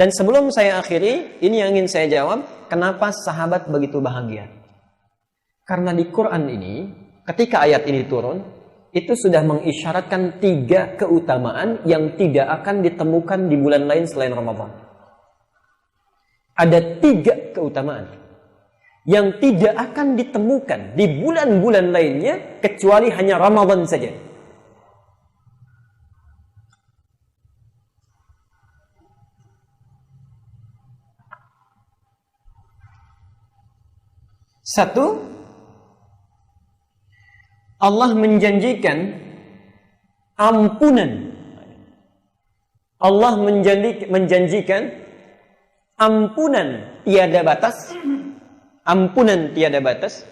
Dan sebelum saya akhiri, ini yang ingin saya jawab, kenapa sahabat begitu bahagia? Karena di Quran ini, ketika ayat ini turun, itu sudah mengisyaratkan 3 keutamaan yang tidak akan ditemukan di bulan lain selain Ramadan. Ada 3 keutamaan yang tidak akan ditemukan di bulan-bulan lainnya kecuali hanya Ramadan saja. Satu, Allah menjanjikan ampunan. Allah menjanjikan ampunan tiada batas. Ampunan tiada batas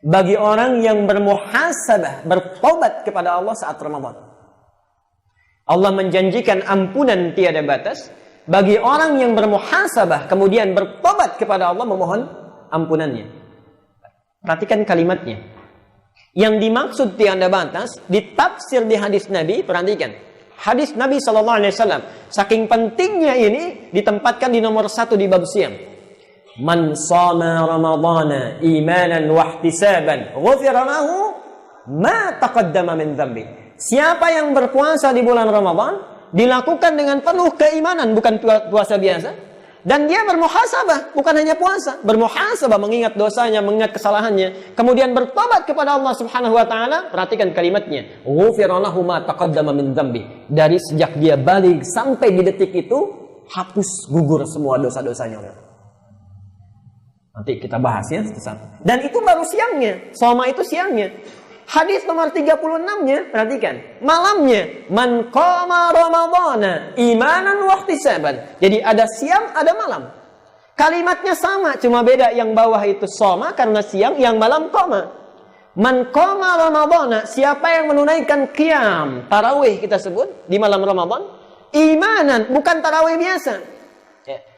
bagi orang yang bermuhasabah, bertobat kepada Allah saat Ramadan. Allah menjanjikan ampunan tiada batas bagi orang yang bermuhasabah kemudian bertobat kepada Allah memohon ampunannya. Perhatikan kalimatnya. Yang dimaksud tiada batas ditafsir di hadis Nabi, perhatikan. Hadis Nabi SAW, saking pentingnya ini ditempatkan di nomor 1 di bab siang. Man shama ramadhana imanan wa ihtisaban ghufira lahu ma taqaddama min dhanbi. Siapa yang berpuasa di bulan Ramadan dilakukan dengan penuh keimanan, bukan puasa biasa, dan dia bermuhasabah, bukan hanya puasa, bermuhasabah, mengingat dosanya, mengingat kesalahannya, kemudian bertobat kepada Allah Subhanahu wa taala. Perhatikan kalimatnya, ghufira lahu ma taqaddama min dhanbi. Dari sejak dia balik sampai di detik itu hapus gugur semua dosa-dosanya. Nanti kita bahas ya satu-satu. Dan itu baru siangnya. Shoma itu siangnya. Hadis nomor 36-nya, perhatikan. Malamnya, man qama ramadhana imanan wa ihtisaban. Jadi ada siang, ada malam. Kalimatnya sama, cuma beda yang bawah itu shoma karena siang, yang malam qama. Man qama ramadhana, siapa yang menunaikan qiyam, tarawih kita sebut di malam Ramadan, imanan, bukan tarawih biasa.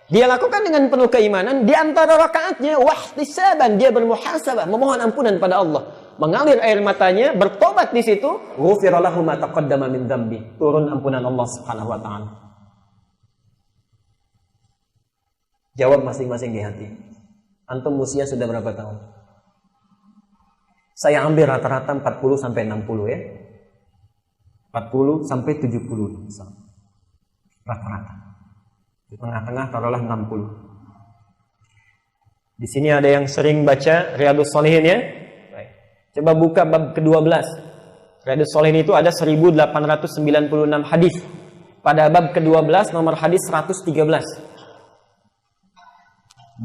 Dia lakukan dengan penuh keimanan, di antara rakaatnya wahtisaban, dia bermuhasabah, memohon ampunan pada Allah, mengalir air matanya, bertobat di situ, ghufira lahu ma taqaddama min dhanbi, turun ampunan Allah Subhanahu wa taala. Jawab masing-masing di hati. Antum usia sudah berapa tahun? Saya ambil rata-rata 40 sampai 60 ya. 40 sampai 70 rata-rata. Di tengah-tengah taruhlah 60. Di sini ada yang sering baca Riyadhus Shalihin ya. Baik. Coba buka bab ke-12. Riyadhus Shalihin itu ada 1896 hadis. Pada bab ke-12 nomor hadis 113.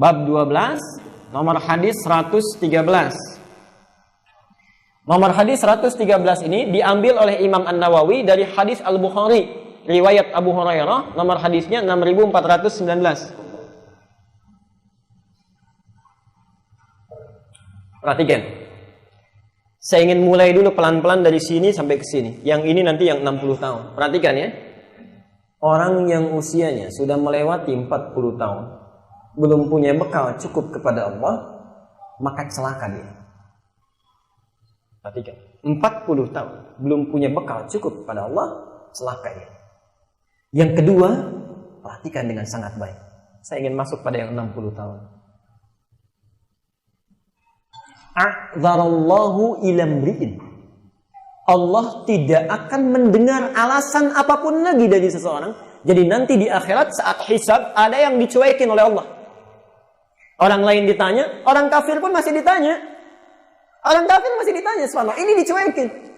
Bab 12 nomor hadis 113. Nomor hadis 113 ini diambil oleh Imam An-Nawawi dari hadis Al-Bukhari. Riwayat Abu Hurairah, nomor hadisnya 6419. Perhatikan. Saya ingin mulai dulu pelan-pelan dari sini sampai ke sini. Yang ini nanti yang 60 tahun. Perhatikan ya. Orang yang usianya sudah melewati 40 tahun, belum punya bekal cukup kepada Allah, maka celaka dia. Perhatikan. 40 tahun, belum punya bekal cukup kepada Allah, celaka dia. Yang kedua, perhatikan dengan sangat baik. Saya ingin masuk pada yang 60 tahun. A'dzarallahu ila mri'in. Allah tidak akan mendengar alasan apapun lagi dari seseorang. Jadi nanti di akhirat saat hisab ada yang dicuekin oleh Allah. Orang lain ditanya, orang kafir pun masih ditanya. Orang kafir masih ditanya, subhanallah, ini dicuekin.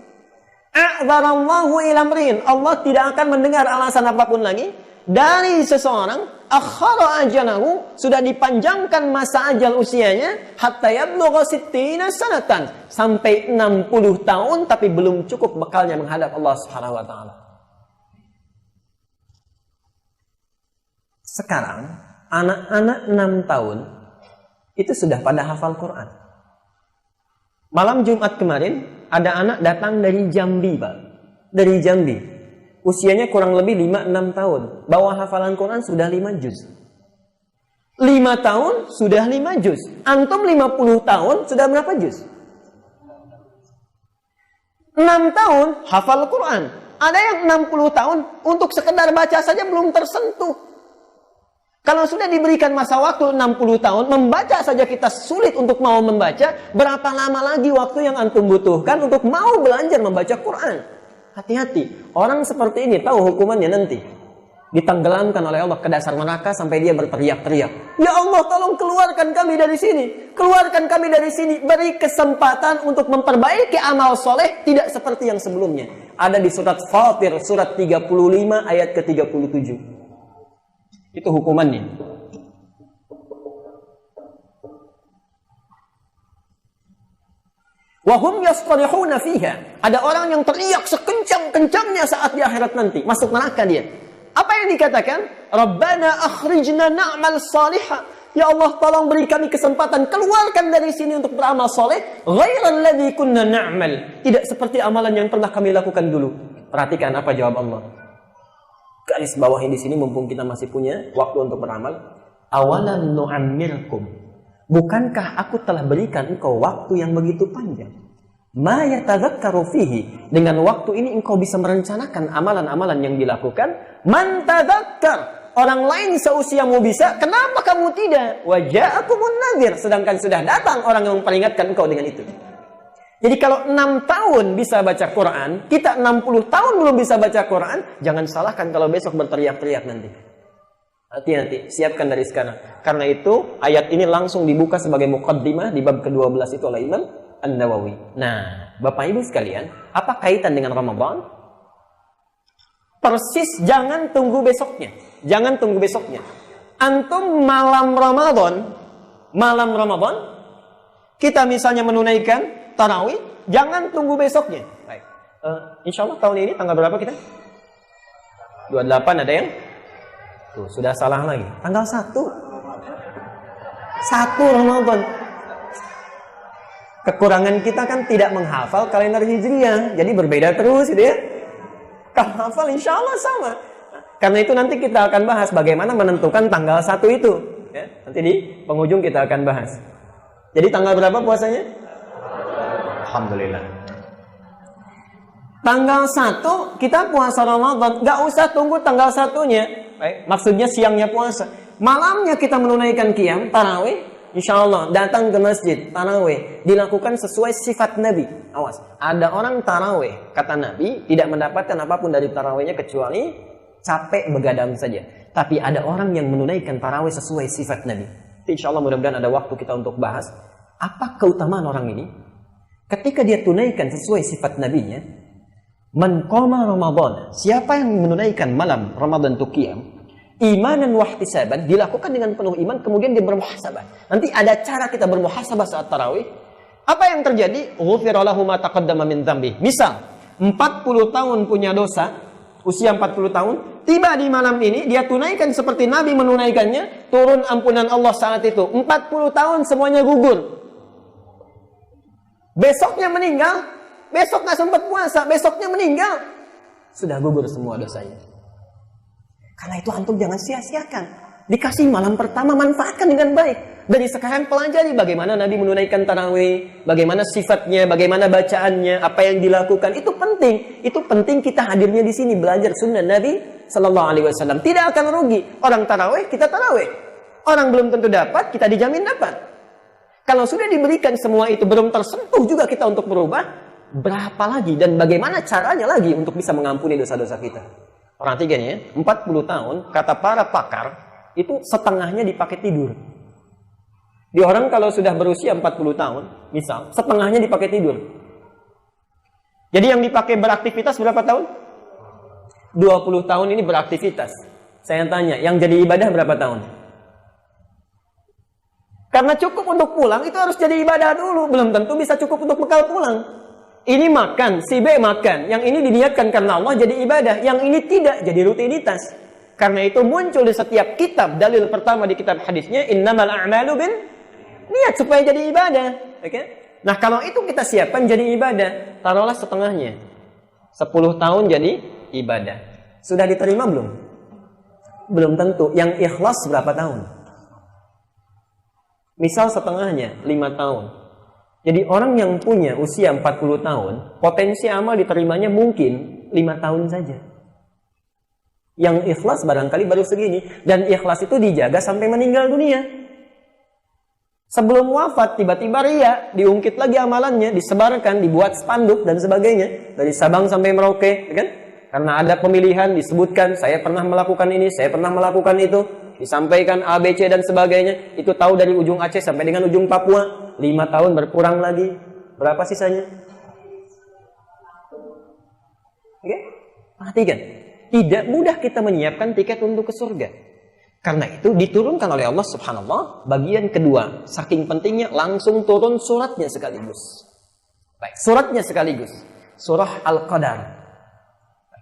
A'dzarallahu ila mri'in. Allah tidak akan mendengar alasan apapun lagi dari seseorang. Akhara ajalahu, sudah dipanjangkan masa ajal usianya, hatta yablugha sittina sanatan, sampai 60 tahun tapi belum cukup bekalnya menghadap Allah Subhanahu wa taala. Sekarang anak-anak 6 tahun itu sudah pada hafal Quran. Malam Jumat kemarin ada anak datang dari Jambi, Pak. Dari Jambi. Usianya kurang lebih 5-6 tahun. Bawa hafalan Quran sudah 5 juz. 5 tahun sudah 5 juz. Antum 50 tahun sudah berapa juz? 6 tahun hafal Quran. Ada yang 60 tahun untuk sekedar baca saja belum tersentuh. Kalau sudah diberikan masa waktu 60 tahun, membaca saja kita sulit untuk mau membaca, berapa lama lagi waktu yang antum butuhkan untuk mau belajar membaca Quran? Hati-hati, orang seperti ini tahu hukumannya nanti. Ditenggelamkan oleh Allah ke dasar neraka sampai dia berteriak-teriak. Ya Allah, tolong keluarkan kami dari sini. Keluarkan kami dari sini. Beri kesempatan untuk memperbaiki amal soleh tidak seperti yang sebelumnya. Ada di surat Fatir, surat 35 ayat ke-37. Itu hukumannya. Wahum yastarihuna fiha. Ada orang yang teriak sekencang-kencangnya saat di akhirat nanti. Masuk neraka dia. Apa yang dikatakan? Rabbana akhrijna na'mal salihah. Ya Allah, tolong beri kami kesempatan. Keluarkan dari sini untuk beramal soleh. Ghairal ladzi kunna na'mal. Tidak seperti amalan yang pernah kami lakukan dulu. Perhatikan apa jawab Allah. Garis bawahnya di sini mumpung kita masih punya waktu untuk beramal. Awalam nu'ammirkum. Bukankah aku telah berikan engkau waktu yang begitu panjang? Ma yatadzakkaru fihi. Dengan waktu ini engkau bisa merencanakan amalan-amalan yang dilakukan. Man tadzakkar. Orang lain seusiamu bisa, kenapa kamu tidak? Wa ja'akumun nadhir. Sedangkan sudah datang orang yang memperingatkan engkau dengan itu. Jadi kalau 6 tahun bisa baca Quran, kita 60 tahun belum bisa baca Quran, jangan salahkan kalau besok berteriak-teriak nanti. Hati-hati, siapkan dari sekarang. Karena itu, ayat ini langsung dibuka sebagai muqaddimah di bab ke-12 itu oleh Imam An-Nawawi. Nah, Bapak Ibu sekalian, apa kaitan dengan Ramadan? Persis jangan tunggu besoknya. Jangan tunggu besoknya. Antum malam Ramadan, kita misalnya menunaikan tarawih, jangan tunggu besoknya. Baik. Insya Allah tahun ini tanggal berapa kita? 28 ada yang? Tuh, sudah salah lagi. Tanggal 1 Ramadan. Kekurangan kita kan tidak menghafal kalender Hijriah. Jadi berbeda terus gitu ya. Kalau hafal insya Allah sama. Karena itu nanti kita akan bahas bagaimana menentukan tanggal 1 itu. Ya, nanti di penghujung kita akan bahas. Jadi tanggal berapa puasanya? Alhamdulillah. Tanggal 1 kita puasa Ramadan. Gak usah tunggu tanggal 1-nya. Baik, maksudnya siangnya puasa. Malamnya kita menunaikan qiyam, tarawih. Insya Allah datang ke masjid, tarawih. Dilakukan sesuai sifat Nabi. Awas, ada orang tarawih, kata Nabi, tidak mendapatkan apapun dari tarawihnya kecuali capek begadang saja. Tapi ada orang yang menunaikan tarawih sesuai sifat Nabi. Insya Allah mudah-mudahan ada waktu kita untuk bahas. Apa keutamaan orang ini? Ketika dia tunaikan sesuai sifat Nabinya, man qama Ramadan, siapa yang menunaikan malam Ramadan itu qiyam, imanan wahtisaban, dilakukan dengan penuh iman, kemudian dia bermuhasabah. Nanti ada cara kita bermuhasabah saat tarawih. Apa yang terjadi? Ghufira lahu ma taqaddama min dzambi. Misal 40 tahun punya dosa, usia 40 tahun, tiba di malam ini dia tunaikan seperti Nabi menunaikannya, turun ampunan Allah saat itu. 40 tahun semuanya gugur. Besoknya meninggal, besok nggak sempat puasa, besoknya meninggal, sudah gugur semua dosanya. Karena itu antum jangan sia-siakan. Dikasih malam pertama, manfaatkan dengan baik. Dari sekarang pelajari bagaimana Nabi menunaikan tarawih, bagaimana sifatnya, bagaimana bacaannya, apa yang dilakukan. Itu penting. Itu penting kita hadirnya di sini belajar sunnah Nabi Sallallahu Alaihi Wasallam. Tidak akan rugi. Orang tarawih, kita tarawih. Orang belum tentu dapat, kita dijamin dapat. Kalau sudah diberikan semua itu belum tersentuh juga kita untuk berubah, berapa lagi dan bagaimana caranya lagi untuk bisa mengampuni dosa-dosa kita? Perhatikan ya, 40 tahun, kata para pakar, itu setengahnya dipakai tidur. Di orang kalau sudah berusia 40 tahun, misal, setengahnya dipakai tidur. Jadi yang dipakai beraktivitas berapa tahun? 20 tahun ini beraktivitas. Saya tanya, yang jadi ibadah berapa tahun? Karena cukup untuk pulang, itu harus jadi ibadah dulu. Belum tentu bisa cukup untuk bekal pulang. Ini makan, si B makan. Yang ini diniatkan karena Allah jadi ibadah. Yang ini tidak, jadi rutinitas. Karena itu muncul di setiap kitab. Dalil pertama di kitab hadisnya, innamal a'malu bin niat, supaya jadi ibadah. Okay? Nah kalau itu kita siapkan jadi ibadah, taruhlah setengahnya. 10 tahun jadi ibadah. Sudah diterima belum? Belum tentu. Yang ikhlas berapa tahun? Misal setengahnya 5 tahun. Jadi orang yang punya usia 40 tahun, potensi amal diterimanya mungkin 5 tahun saja. Yang ikhlas barangkali baru segini. Dan ikhlas itu dijaga sampai meninggal dunia. Sebelum wafat, tiba-tiba ria, diungkit lagi amalannya, disebarkan, dibuat spanduk, dan sebagainya. Dari Sabang sampai Merauke, kan? Karena ada pemilihan, disebutkan, saya pernah melakukan ini, saya pernah melakukan itu. Disampaikan A, B, C, dan sebagainya. Itu tahu dari ujung Aceh sampai dengan ujung Papua. 5 tahun berkurang lagi. Berapa sisanya? Oke? Perhatikan. Tidak mudah kita menyiapkan tiket untuk ke surga. Karena itu diturunkan oleh Allah subhanallah. Bagian kedua. Saking pentingnya langsung turun suratnya sekaligus. Baik, suratnya sekaligus. Surah Al-Qadar.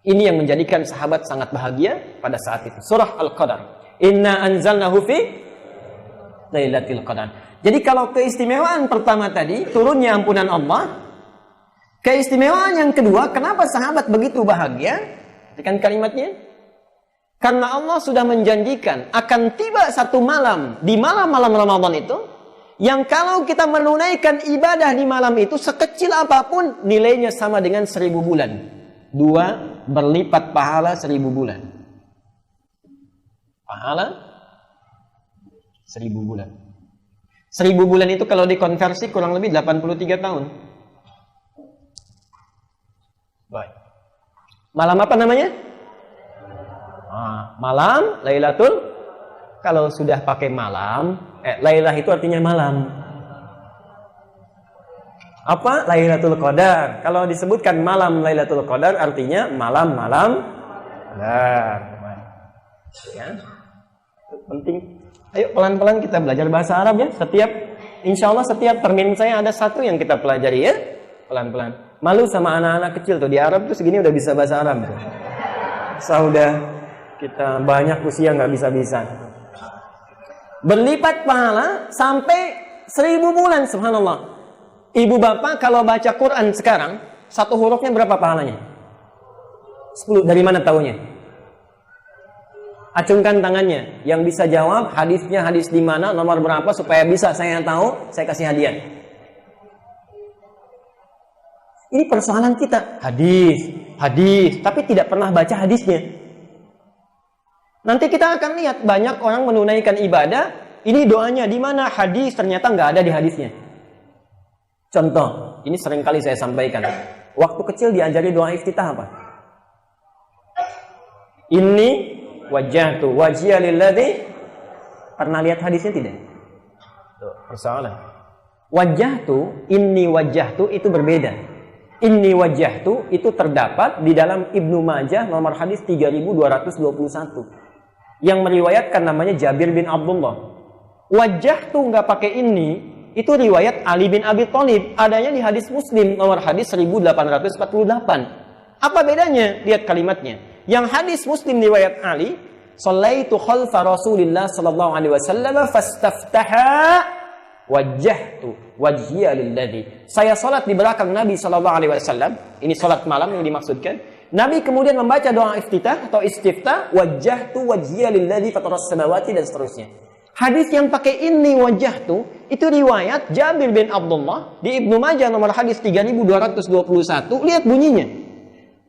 Ini yang menjadikan sahabat sangat bahagia pada saat itu. Surah Al-Qadar. Inna anzalnahu fi Lailatul Qadar. Jadi kalau keistimewaan pertama tadi, turunnya ampunan Allah. Keistimewaan yang kedua, kenapa sahabat begitu bahagia? Perhatikan kalimatnya. Karena Allah sudah menjanjikan akan tiba satu malam, di malam-malam Ramadan itu, yang kalau kita menunaikan ibadah di malam itu, sekecil apapun, nilainya sama dengan 1000 bulan. 2 berlipat pahala 1000 bulan. Pahala 1000 bulan. 1000 bulan itu kalau dikonversi kurang lebih 83 tahun. Baik. Malam apa namanya? Malam Lailatul. Kalau sudah pakai malam, Lailah itu artinya malam. Apa? Lailatul Qadar. Kalau disebutkan malam Lailatul Qadar artinya malam-malam Qadar. Ya. Penting. Ayo pelan-pelan kita belajar bahasa Arab ya. Insya Allah setiap termin saya ada satu yang kita pelajari ya. Pelan-pelan. Malu sama anak-anak kecil tuh di Arab tuh segini udah bisa bahasa Arab tuh. Sudah kita banyak usia nggak bisa-bisa. Berlipat pahala sampai 1000 bulan subhanallah. Ibu bapak kalau baca Quran sekarang satu hurufnya berapa pahalanya? 10. Dari mana taunya? Acungkan tangannya. Yang bisa jawab hadisnya hadis di mana, nomor berapa supaya bisa saya tahu, saya kasih hadiah. Ini persoalan kita. Hadis, tapi tidak pernah baca hadisnya. Nanti kita akan lihat banyak orang menunaikan ibadah, ini doanya di mana, hadis ternyata nggak ada di hadisnya. Contoh, ini sering kali saya sampaikan. Waktu kecil diajari doa iftitah apa? Ini wajjahtu wajhiya lilladzi. Pernah lihat hadisnya tidak? Tuh, persoalan. Wajjahtu, inni wajjahtu itu berbeda. Inni wajjahtu itu terdapat di dalam Ibnu Majah nomor hadis 3221. Yang meriwayatkan namanya Jabir bin Abdullah. Wajjahtu nggak pakai ini, itu riwayat Ali bin Abi Thalib. Adanya di hadis Muslim nomor hadis 1848. Apa bedanya? Lihat kalimatnya. Yang hadis Muslim riwayat Ali, "Shallaitu khalfa Rasulillah sallallahu alaihi wasallam fastaftaha wajjahtu wajhiya lilladzi." Saya salat di belakang Nabi sallallahu alaihi wasallam. Ini salat malam yang dimaksudkan. Nabi kemudian membaca doa iftitah atau istiftah, wajjahtu wajhiya lilladzi fataras samawati dan seterusnya. Hadis yang pakai ini wajjahtu itu riwayat Jabir bin Abdullah di Ibnu Majah nomor hadis 3221. Lihat bunyinya.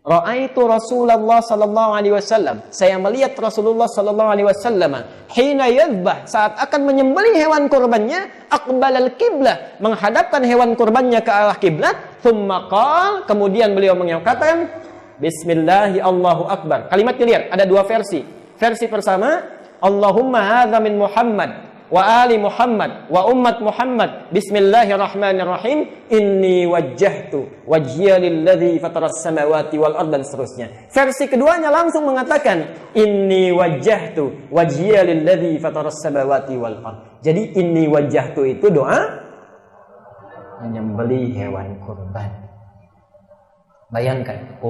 Ra'aitu Rasulullah sallallahu alaihi wasallam. Saya melihat Rasulullah sallallahu alaihi wasallam hina yadhbah, saat akan menyembelih hewan kurbannya, aqbalal qiblah, menghadapkan hewan kurbannya ke arah kiblat, thumma qala, kemudian beliau mengatakan bismillahi Allahu akbar. Kalimatnya lihat, ada dua versi. Versi pertama, Allahumma hadza min Muhammad wa ali Muhammad wa ummat Muhammad bismillahirrahmanirrahim inni wajjahtu wajhiya lilladzi fataras samawati wal ardh dan seterusnya. Versi keduanya langsung mengatakan inni wajjahtu wajhiya lilladzi fataras samawati wal ardh. Jadi inni wajjahtu itu doa menyembelih hewan kurban. Bayangkan,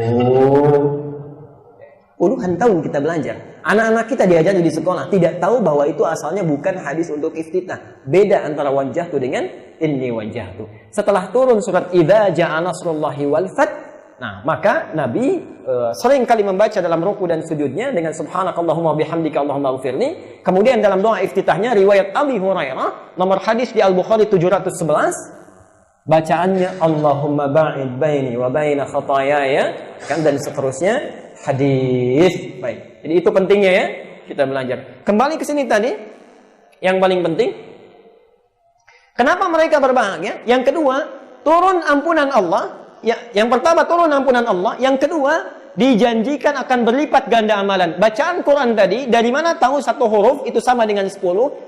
puluhan tahun kita belajar. Anak-anak kita diajari di sekolah, tidak tahu bahwa itu asalnya bukan hadis untuk iftitah. Beda antara wajjahtu dengan inni wajjahtu. Setelah turun surat Idza Jaa Nasrullahi wal Fath, nah maka Nabi sering kali membaca dalam ruku dan sujudnya dengan subhanakallahumma bihamdika Allahumma ighfirli. Kemudian dalam doa iftitahnya riwayat Abi Hurairah nomor hadis di Al-Bukhari 711, Bacaannya Allahumma ba'id baini wa baina khataayaya, kan, dan seterusnya hadis. Baik. Jadi itu pentingnya ya kita belajar. Kembali ke sini tadi, yang paling penting, kenapa mereka berbahagia? Yang kedua, turun ampunan Allah. Ya, yang pertama turun ampunan Allah, yang kedua dijanjikan akan berlipat ganda amalan. Bacaan Quran tadi, dari mana tahu satu huruf itu sama dengan 10?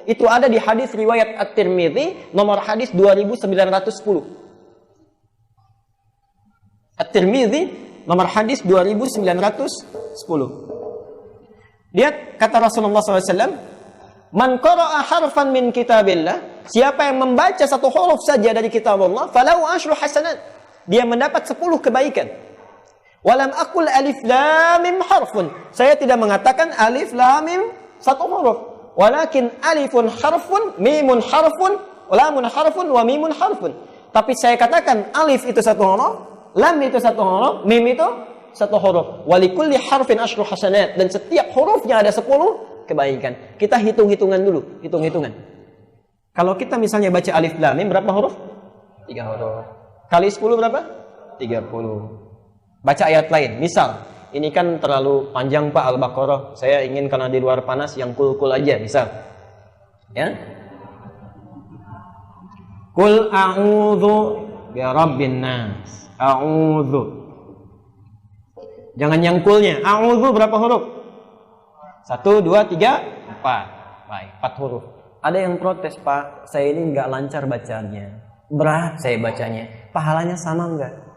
Itu ada di hadis riwayat At-Tirmidzi, nomor hadis 2910. At-Tirmidzi, nomor hadis 2910. Lihat kata Rasulullah SAW, man qara'a harfan min kitabillah, siapa yang membaca satu huruf saja dari kitab Allah, falahu asyru hasanat, dia mendapat 10 kebaikan. Walam aqul alif lam mim harfun, saya tidak mengatakan alif lam mim satu huruf, walakin alifun harfun, mimun harfun, lamun harfun, wa mimun harfun. Tapi saya katakan alif itu satu huruf, lam itu satu huruf, mim itu satu huruf. Walikulli harfin asyru hasanat, dan setiap hurufnya ada 10 kebaikan. Kita hitung-hitungan dulu, hitung-hitungan. Kalau kita misalnya baca alif lam mim berapa huruf? 3 huruf. Kali 10 berapa? 30. Baca ayat lain, misal ini kan terlalu panjang Pak Al-Baqarah, saya ingin karena di luar panas yang kul-kul aja, misal ya, kul a'udzu bi rabbin nas, a'udzu, jangan yang kulnya. A'udzu berapa huruf? 1, 2, 3, 4. Baik, 4 huruf. Ada yang protes, Pak, saya ini nggak lancar bacanya, berat saya bacanya, pahalanya sama nggak?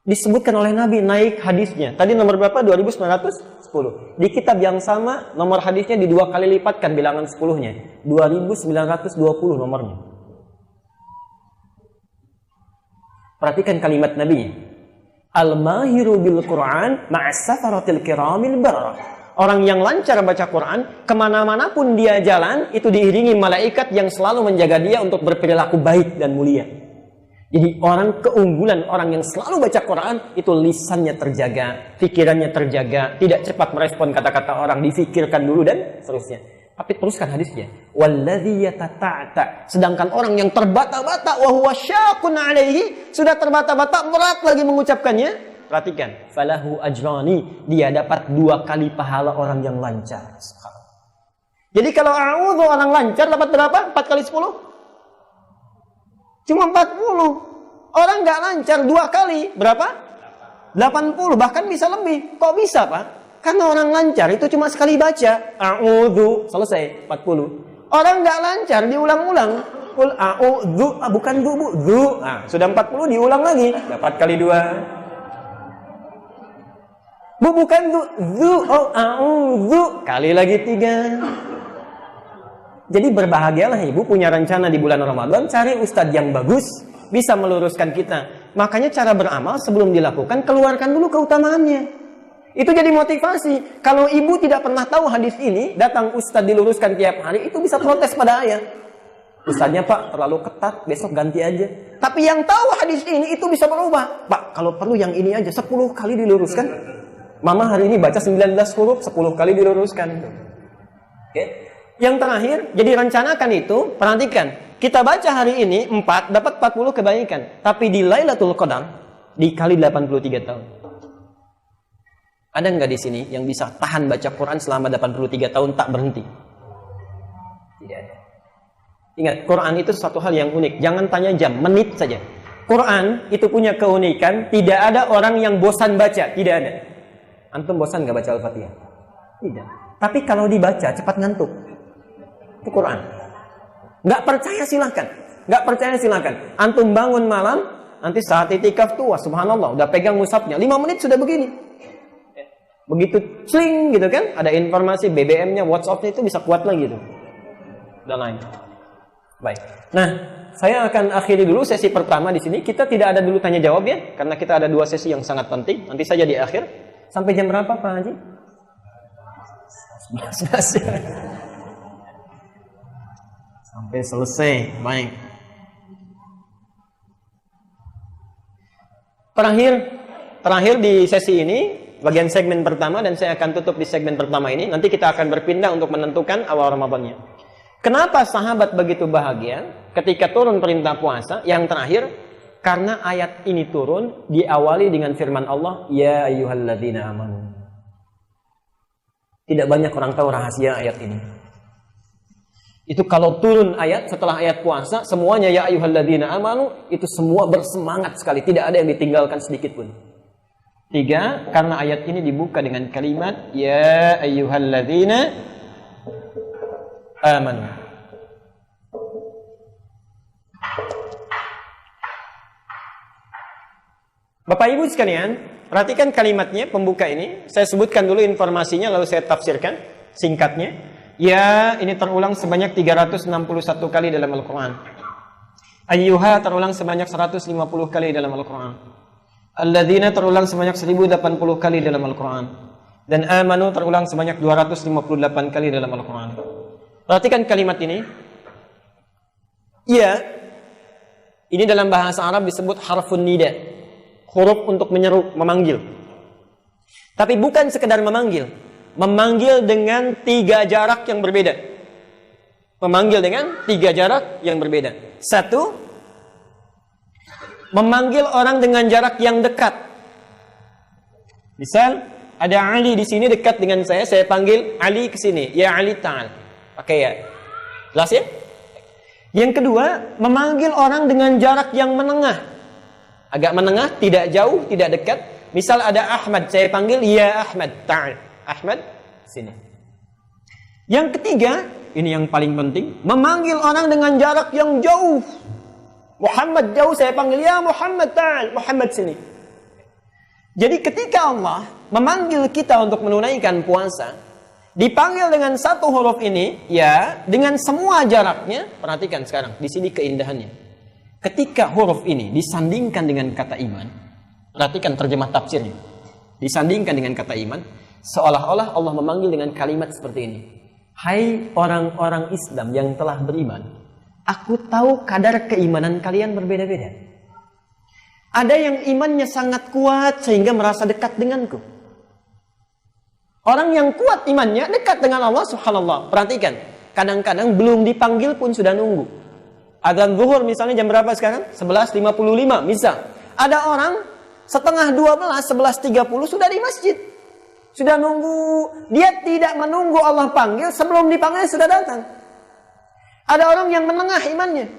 Disebutkan oleh Nabi, naik hadisnya. Tadi nomor berapa? 2910. Di kitab yang sama, nomor hadisnya di 2 kali lipatkan bilangan 10-nya. 2920 nomornya. Perhatikan kalimat Nabi. Al-mahiru bil Qur'an ma'as safaratil kiramil barrah. Orang yang lancar baca Quran, kemana-mana pun dia jalan, itu diiringi malaikat yang selalu menjaga dia untuk berperilaku baik dan mulia. Jadi keunggulan orang yang selalu baca Quran itu lisannya terjaga, pikirannya terjaga, tidak cepat merespon kata-kata orang, difikirkan dulu dan seterusnya. Tapi teruskan hadisnya. Walladzi yatata'ta. Sedangkan orang yang terbata-bata wa huwa syaqun 'alaihi, sudah terbata-bata berat lagi mengucapkannya. Perhatikan, falahu ajrani, dia dapat 2 kali pahala orang yang lancar. Jadi kalau a'udzu orang lancar dapat berapa? 4 kali 10? Cuma 40. Orang nggak lancar 2 kali, berapa? 80, bahkan bisa lebih. Kok bisa, Pak? Karena orang lancar itu cuma sekali baca. A'udzu, selesai, 40. Orang nggak lancar diulang-ulang. Qul a'udzu, bukan bu, zu. Nah, sudah 40 diulang lagi, dapat kali 2. Bu, bukan zu, oh a'udzu, kali lagi 3. Jadi berbahagialah ibu punya rencana di bulan Ramadan, cari ustadz yang bagus, bisa meluruskan kita. Makanya cara beramal sebelum dilakukan, keluarkan dulu keutamaannya. Itu jadi motivasi. Kalau ibu tidak pernah tahu hadis ini, datang ustadz diluruskan tiap hari, itu bisa protes pada ayah. Ustadznya, Pak, terlalu ketat, besok ganti aja. Tapi yang tahu hadis ini, itu bisa berubah. Pak, kalau perlu yang ini aja, 10 kali diluruskan. Mama hari ini baca 19 huruf, 10 kali diluruskan. Oke? Yang terakhir, jadi rencanakan itu, perhatikan. Kita baca hari ini 4, dapat 40 kebaikan. Tapi di Lailatul Qadar, dikali 83 tahun. Ada nggak di sini yang bisa tahan baca Quran selama 83 tahun tak berhenti? Tidak ada. Ingat, Quran itu suatu hal yang unik. Jangan tanya jam, menit saja. Quran itu punya keunikan, tidak ada orang yang bosan baca. Tidak ada. Antum bosan nggak baca Al-Fatihah? Tidak. Tapi kalau dibaca, cepat ngantuk. Itu Quran. Nggak percaya silahkan. Nggak percaya silahkan. Antum bangun malam, nanti saat itikaf tuh, subhanallah, udah pegang mushafnya, 5 menit sudah begini. Begitu sling gitu kan, ada informasi BBM-nya, WhatsApp-nya itu bisa kuat lagi tuh. Dan lain. Baik. Nah, saya akan akhiri dulu sesi pertama di sini. Kita tidak ada dulu tanya jawab ya, karena kita ada 2 sesi yang sangat penting. Nanti saja di akhir. Sampai jam berapa Pak Haji? 11. Sampai selesai. Baik. Terakhir di sesi ini, bagian segmen pertama, dan saya akan tutup di segmen pertama ini. Nanti kita akan berpindah untuk menentukan awal Ramadannya. Kenapa sahabat begitu bahagia ketika turun perintah puasa? Yang terakhir, Karena ayat ini turun diawali dengan firman Allah, ya ayyuhalladzina amanu. Tidak banyak orang tahu rahasia ayat ini. Itu kalau turun ayat setelah ayat puasa, semuanya ya ayyuhalladzina amanu, itu semua bersemangat sekali, tidak ada yang ditinggalkan sedikit pun. 3, karena ayat ini dibuka dengan kalimat ya ayyuhalladzina amanu. Bapak Ibu sekalian, perhatikan kalimatnya pembuka ini. Saya sebutkan dulu informasinya lalu saya tafsirkan singkatnya. Ya, ini terulang sebanyak 361 kali dalam Al-Quran. Ayyuha terulang sebanyak 150 kali dalam Al-Quran. Alladzina terulang sebanyak 1080 kali dalam Al-Quran. Dan amanu terulang sebanyak 258 kali dalam Al-Quran. Perhatikan kalimat ini. Ya, ini dalam bahasa Arab disebut harfun nida. Huruf untuk menyeru, memanggil. Tapi bukan sekedar memanggil. Memanggil dengan 3 jarak yang berbeda. Memanggil dengan 3 jarak yang berbeda. 1, memanggil orang dengan jarak yang dekat. Misal, ada Ali di sini dekat dengan saya panggil Ali ke sini. Ya Ali ta'al. Pakai ya. Jelas ya? Yang kedua, memanggil orang dengan jarak yang menengah. Agak menengah, tidak jauh, tidak dekat. Misal ada Ahmad, saya panggil ya Ahmad, ta'al. Ahmad, sini. Yang ketiga, ini yang paling penting, memanggil orang dengan jarak yang jauh. Muhammad jauh, saya panggil ya Muhammad, ta'al. Muhammad, sini. Jadi ketika Allah memanggil kita untuk menunaikan puasa, dipanggil dengan 1 huruf ini, ya, dengan semua jaraknya. Perhatikan sekarang, di sini keindahannya. Ketika huruf ini disandingkan dengan kata iman, perhatikan terjemah tafsirnya. Disandingkan dengan kata iman, seolah-olah Allah memanggil dengan kalimat seperti ini. Hai orang-orang Islam yang telah beriman, aku tahu kadar keimanan kalian berbeda-beda. Ada yang imannya sangat kuat sehingga merasa dekat denganku. Orang yang kuat imannya dekat dengan Allah subhanallah. Perhatikan, kadang-kadang belum dipanggil pun sudah nunggu. Adzan zuhur misalnya jam berapa sekarang? 11.55 misal. Ada orang setengah 12, 11.30 sudah di masjid. Sudah nunggu. Dia tidak menunggu Allah panggil, sebelum dipanggil sudah datang. Ada orang yang menengah imannya.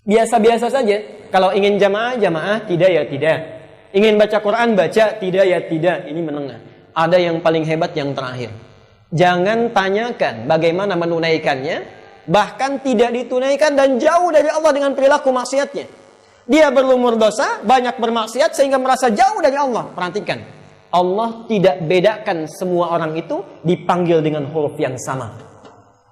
Biasa-biasa saja. Kalau ingin jamaah, tidak ya tidak. Ingin baca Quran, baca, tidak ya tidak. Ini menengah. Ada yang paling hebat yang terakhir. Jangan tanyakan bagaimana menunaikannya. Bahkan tidak ditunaikan dan jauh dari Allah dengan perilaku maksiatnya. Dia berlumur dosa, banyak bermaksiat sehingga merasa jauh dari Allah. Perhatikan, Allah tidak bedakan semua orang itu dipanggil dengan huruf yang sama.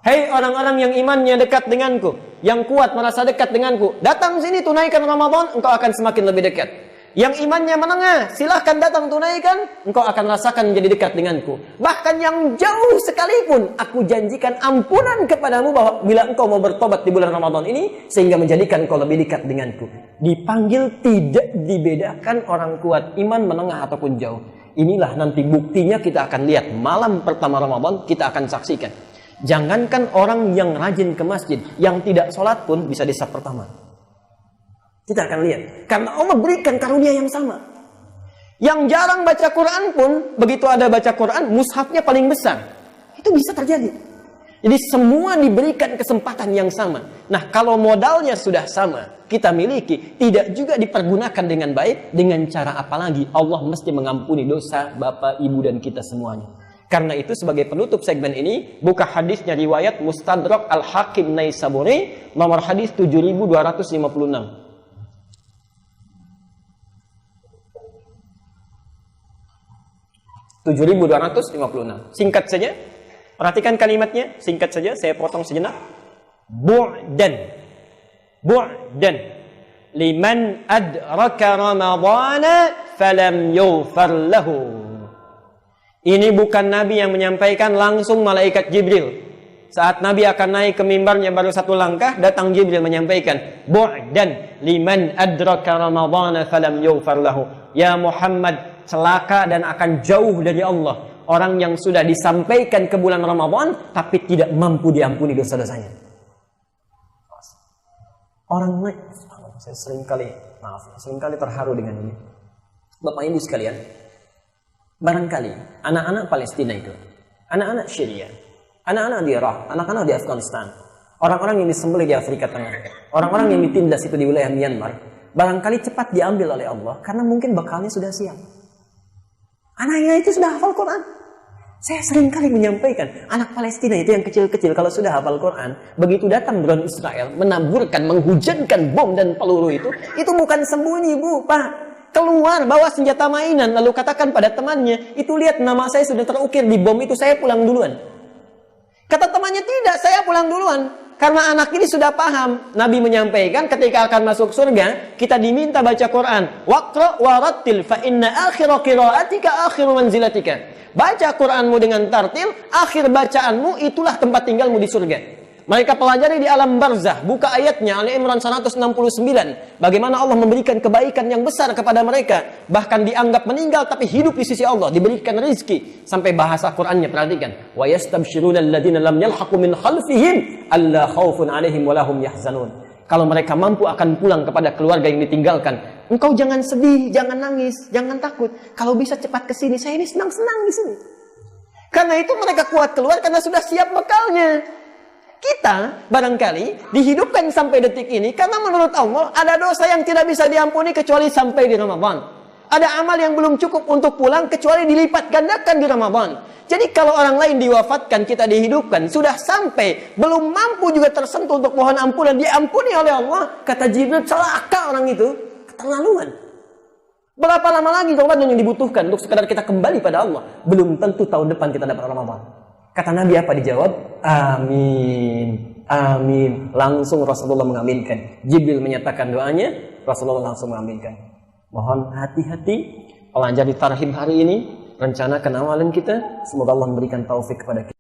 Hei orang-orang yang imannya dekat denganku, yang kuat merasa dekat denganku, datang sini tunaikan Ramadan, engkau akan semakin lebih dekat. Yang imannya menengah, silahkan datang tunaikan, engkau akan rasakan menjadi dekat denganku. Bahkan yang jauh sekalipun, aku janjikan ampunan kepadamu bahwa bila engkau mau bertobat di bulan Ramadan ini, sehingga menjadikan engkau lebih dekat denganku. Dipanggil tidak dibedakan orang kuat, iman menengah ataupun jauh. Inilah nanti buktinya kita akan lihat. Malam pertama Ramadan kita akan saksikan. Jangankan orang yang rajin ke masjid, yang tidak sholat pun bisa di saf pertama. Kita akan lihat. Karena Allah berikan karunia yang sama. Yang jarang baca Quran pun, begitu ada baca Quran, mushafnya paling besar. Itu bisa terjadi. Jadi semua diberikan kesempatan yang sama. Nah, kalau modalnya sudah sama, kita miliki, tidak juga dipergunakan dengan baik, dengan cara apa lagi? Allah mesti mengampuni dosa Bapak, Ibu, dan kita semuanya. Karena itu sebagai penutup segmen ini, buka hadisnya riwayat Mustadrak Al-Hakim Naisaburi, nomor hadis 7256. 7256. Singkat saja. Perhatikan kalimatnya. Singkat saja. Saya potong sejenak. Bu'dan. Bu'dan. Liman adraka Ramadana falam yughfar lahu. Ini bukan Nabi yang menyampaikan, langsung malaikat Jibril. Saat Nabi akan naik ke mimbarnya baru 1 langkah, datang Jibril menyampaikan, Bu'dan liman adraka Ramadana falam yughfar lahu. Ya Muhammad, celaka dan akan jauh dari Allah orang yang sudah disampaikan ke bulan Ramadan tapi tidak mampu diampuni dosa-dosanya. Orang lain Saya seringkali terharu dengan ini. Bapak Ibu sekalian, barangkali anak-anak Palestina itu, anak-anak Syria, anak-anak di Irak, anak-anak di Afghanistan, orang-orang yang disembelih di Afrika Tengah, orang-orang yang ditindas itu di wilayah Myanmar, barangkali cepat diambil oleh Allah karena mungkin bekalnya sudah siap. Anaknya itu sudah hafal Quran. Saya seringkali menyampaikan, anak Palestina itu yang kecil-kecil kalau sudah hafal Quran, begitu datang drone Israel menaburkan, menghujankan bom dan peluru itu bukan sembunyi, Bu, Pak. Keluar, bawa senjata mainan, lalu katakan pada temannya, itu lihat nama saya sudah terukir di bom itu, saya pulang duluan. Kata temannya, tidak, saya pulang duluan. Karena anak ini sudah paham. Nabi menyampaikan ketika akan masuk surga, kita diminta baca Quran. Waqra warattil fa inna akhira qiraatika akhiru manzilatika. Baca Quranmu dengan tartil, akhir bacaanmu itulah tempat tinggalmu di surga. Mereka pelajari di alam barzah, buka ayatnya Ali Imran 169. Bagaimana Allah memberikan kebaikan yang besar kepada mereka, bahkan dianggap meninggal tapi hidup di sisi Allah, diberikan rezeki. Sampai bahasa Qur'annya, perhatikan. Wa yastabshiruna alladziina lam yalhaqu min khalfihim alla khaufun 'alaihim wa lahum yahzanun. Kalau mereka mampu akan pulang kepada keluarga yang ditinggalkan. Engkau jangan sedih, jangan nangis, jangan takut. Kalau bisa cepat ke sini, saya ini senang-senang di sini. Karena itu mereka kuat keluar karena sudah siap bekalnya. Kita barangkali dihidupkan sampai detik ini karena menurut Allah ada dosa yang tidak bisa diampuni kecuali sampai di Ramadan. Ada amal yang belum cukup untuk pulang kecuali dilipat gandakan di Ramadan. Jadi kalau orang lain diwafatkan, kita dihidupkan, sudah sampai, belum mampu juga tersentuh untuk mohon ampunan, diampuni oleh Allah. Kata Jibril, celaka orang itu, keterlaluan. Berapa lama lagi Ramadan yang dibutuhkan untuk sekadar kita kembali pada Allah? Belum tentu tahun depan kita dapat Ramadan. Kata Nabi apa dijawab? Amin. Amin. Langsung Rasulullah mengaminkan. Jibril menyatakan doanya, Rasulullah langsung mengaminkan. Mohon hati-hati pelajari tarhib hari ini, rencanakan amalan kita. Semoga Allah memberikan taufik kepada kita.